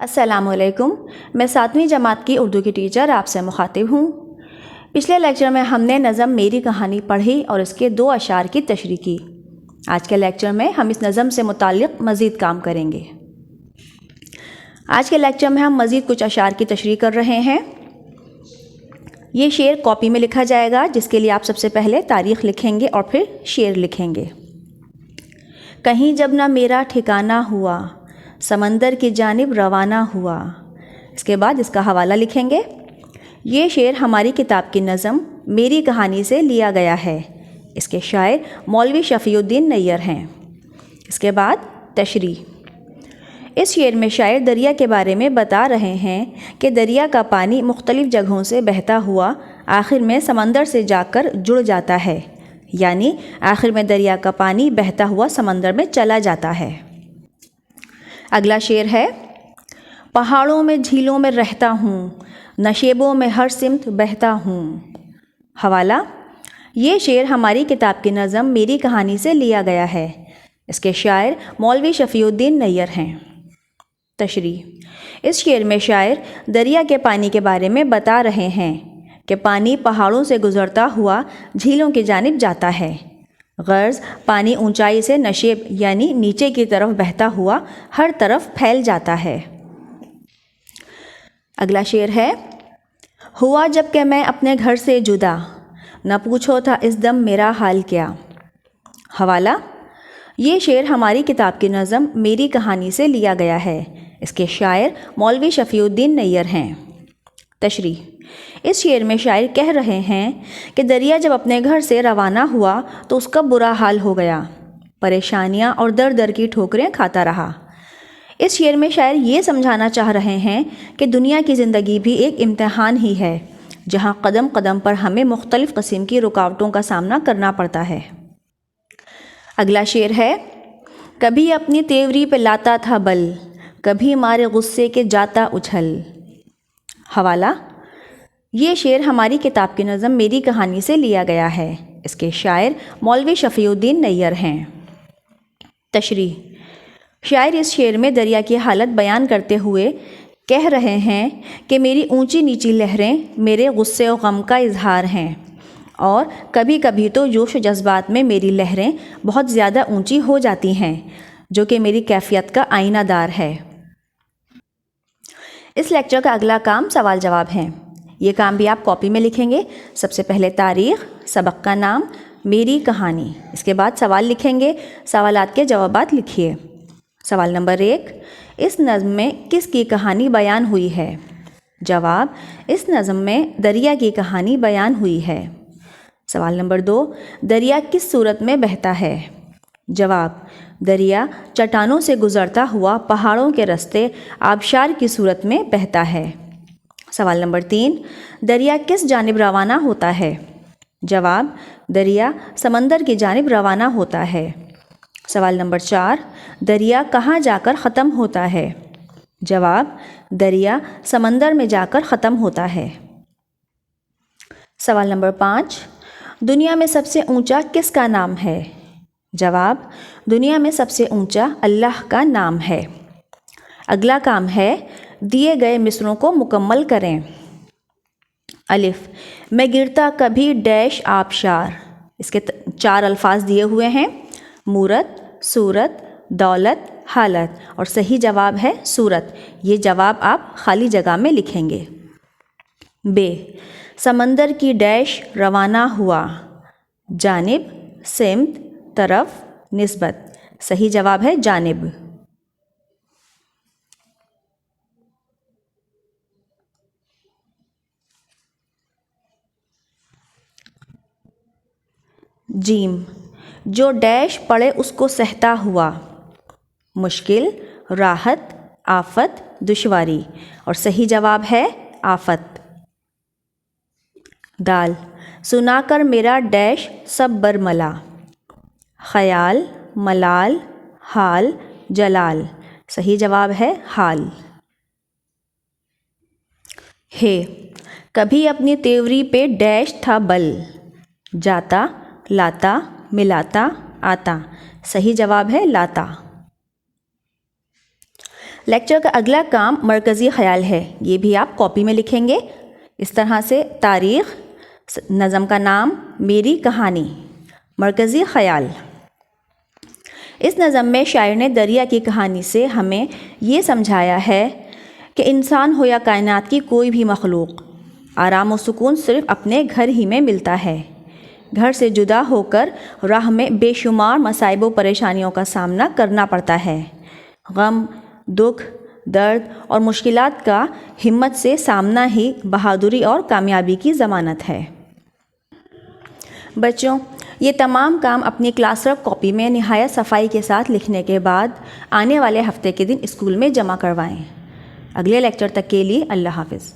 السلام علیکم، میں 7ویں جماعت کی اردو کی ٹیچر آپ سے مخاطب ہوں۔ پچھلے لیکچر میں ہم نے نظم میری کہانی پڑھی اور اس کے 2 اشعار کی تشریح کی۔ آج کے لیکچر میں ہم اس نظم سے متعلق مزید کام کریں گے۔ آج کے لیکچر میں ہم مزید کچھ اشعار کی تشریح کر رہے ہیں۔ یہ شعر کاپی میں لکھا جائے گا، جس کے لیے آپ سب سے پہلے تاریخ لکھیں گے اور پھر شعر لکھیں گے۔ کہیں جب نہ میرا ٹھکانہ ہوا، سمندر کی جانب روانہ ہوا۔ اس کے بعد اس کا حوالہ لکھیں گے۔ یہ شعر ہماری کتاب کی نظم میری کہانی سے لیا گیا ہے۔ اس کے شاعر مولوی شفیع الدین نیّر ہیں۔ اس کے بعد تشریح۔ اس شعر میں شاعر دریا کے بارے میں بتا رہے ہیں کہ دریا کا پانی مختلف جگہوں سے بہتا ہوا آخر میں سمندر سے جا کر جڑ جاتا ہے، یعنی آخر میں دریا کا پانی بہتا ہوا سمندر میں چلا جاتا ہے۔ اگلا شعر ہے، پہاڑوں میں جھیلوں میں رہتا ہوں، نشیبوں میں ہر سمت بہتا ہوں۔ حوالہ۔ یہ شعر ہماری کتاب کی نظم میری کہانی سے لیا گیا ہے۔ اس کے شاعر مولوی شفیع الدین نیّر ہیں۔ تشریح۔ اس شعر میں شاعر دریا کے پانی کے بارے میں بتا رہے ہیں کہ پانی پہاڑوں سے گزرتا ہوا جھیلوں کی جانب جاتا ہے۔ غرض پانی اونچائی سے نشیب یعنی نیچے کی طرف بہتا ہوا ہر طرف پھیل جاتا ہے۔ اگلا شعر ہے، ہوا جب کہ میں اپنے گھر سے جدا، نہ پوچھو تھا اس دم میرا حال کیا۔ حوالہ۔ یہ شعر ہماری کتاب کی نظم میری کہانی سے لیا گیا ہے۔ اس کے شاعر مولوی شفیع الدین نیّر ہیں۔ تشریح۔ اس شعر میں شاعر کہہ رہے ہیں کہ دریا جب اپنے گھر سے روانہ ہوا تو اس کا برا حال ہو گیا، پریشانیاں اور در در کی ٹھوکریں کھاتا رہا۔ اس شعر میں شاعر یہ سمجھانا چاہ رہے ہیں کہ دنیا کی زندگی بھی ایک امتحان ہی ہے، جہاں قدم قدم پر ہمیں مختلف قسم کی رکاوٹوں کا سامنا کرنا پڑتا ہے۔ اگلا شعر ہے، کبھی اپنی تیوری پہ لاتا تھا بل، کبھی مارے غصے کے جاتا اچھل۔ حوالہ۔ یہ شعر ہماری کتاب کی نظم میری کہانی سے لیا گیا ہے۔ اس کے شاعر مولوی شفیع الدین نیّر ہیں۔ تشریح۔ شاعر اس شعر میں دریا کی حالت بیان کرتے ہوئے کہہ رہے ہیں کہ میری اونچی نیچی لہریں میرے غصے و غم کا اظہار ہیں، اور کبھی کبھی تو جوش و جذبات میں میری لہریں بہت زیادہ اونچی ہو جاتی ہیں، جو کہ میری کیفیت کا آئینہ دار ہے۔ اس لیکچر کا اگلا کام سوال جواب ہے۔ یہ کام بھی آپ کاپی میں لکھیں گے۔ سب سے پہلے تاریخ، سبق کا نام، میری کہانی۔ اس کے بعد سوال لکھیں گے، سوالات کے جوابات لکھیے۔ سوال نمبر 1، اس نظم میں کس کی کہانی بیان ہوئی ہے؟ جواب، اس نظم میں دریا کی کہانی بیان ہوئی ہے۔ سوال نمبر 2، دریا کس صورت میں بہتا ہے؟ جواب، دریا چٹانوں سے گزرتا ہوا پہاڑوں کے رستے آبشار کی صورت میں بہتا ہے۔ سوال نمبر 3، دریا کس جانب روانہ ہوتا ہے؟ جواب، دریا سمندر کی جانب روانہ ہوتا ہے۔ سوال نمبر 4، دریا کہاں جا کر ختم ہوتا ہے؟ جواب، دریا سمندر میں جا کر ختم ہوتا ہے۔ سوال نمبر 5، دنیا میں سب سے اونچا کس کا نام ہے؟ جواب، دنیا میں سب سے اونچا اللہ کا نام ہے۔ اگلا کام ہے، دیے گئے مصرعوں کو مکمل کریں۔ الف، میں گرتا کبھی ڈیش آبشار۔ اس کے 4 الفاظ دیے ہوئے ہیں، مورت، صورت، دولت، حالت، اور صحیح جواب ہے صورت۔ یہ جواب آپ خالی جگہ میں لکھیں گے۔ ب، سمندر کی ڈیش روانہ ہوا، جانب، سمت، طرف، نسبت۔ صحیح جواب ہے جانب۔ جیم، جو ڈیش پڑے اس کو سہتا ہوا، مشکل، راحت، آفت، دشواری، اور صحیح جواب ہے آفت۔ دال، سنا کر میرا ڈیش سب برملا، خیال، ملال، حال، جلال۔ صحیح جواب ہے حال۔ ہے، کبھی اپنی تیوری پہ ڈیش تھا بل، جاتا، لاتا، ملاتا، آتا۔ صحیح جواب ہے لاتا۔ لیکچر کا اگلا کام مرکزی خیال ہے، یہ بھی آپ کاپی میں لکھیں گے اس طرح سے: تاریخ، نظم کا نام، میری کہانی، مرکزی خیال۔ اس نظم میں شاعر نے دریا کی کہانی سے ہمیں یہ سمجھایا ہے کہ انسان ہو یا کائنات کی کوئی بھی مخلوق، آرام و سکون صرف اپنے گھر ہی میں ملتا ہے۔ گھر سے جدا ہو کر راہ میں بے شمار مصائب و پریشانیوں کا سامنا کرنا پڑتا ہے۔ غم، دکھ، درد اور مشکلات کا ہمت سے سامنا ہی بہادری اور کامیابی کی ضمانت ہے۔ بچوں، یہ تمام کام اپنی کلاس ورک کاپی میں نہایت صفائی کے ساتھ لکھنے کے بعد آنے والے ہفتے کے دن اسکول میں جمع کروائیں۔ اگلے لیکچر تک کے لیے اللہ حافظ۔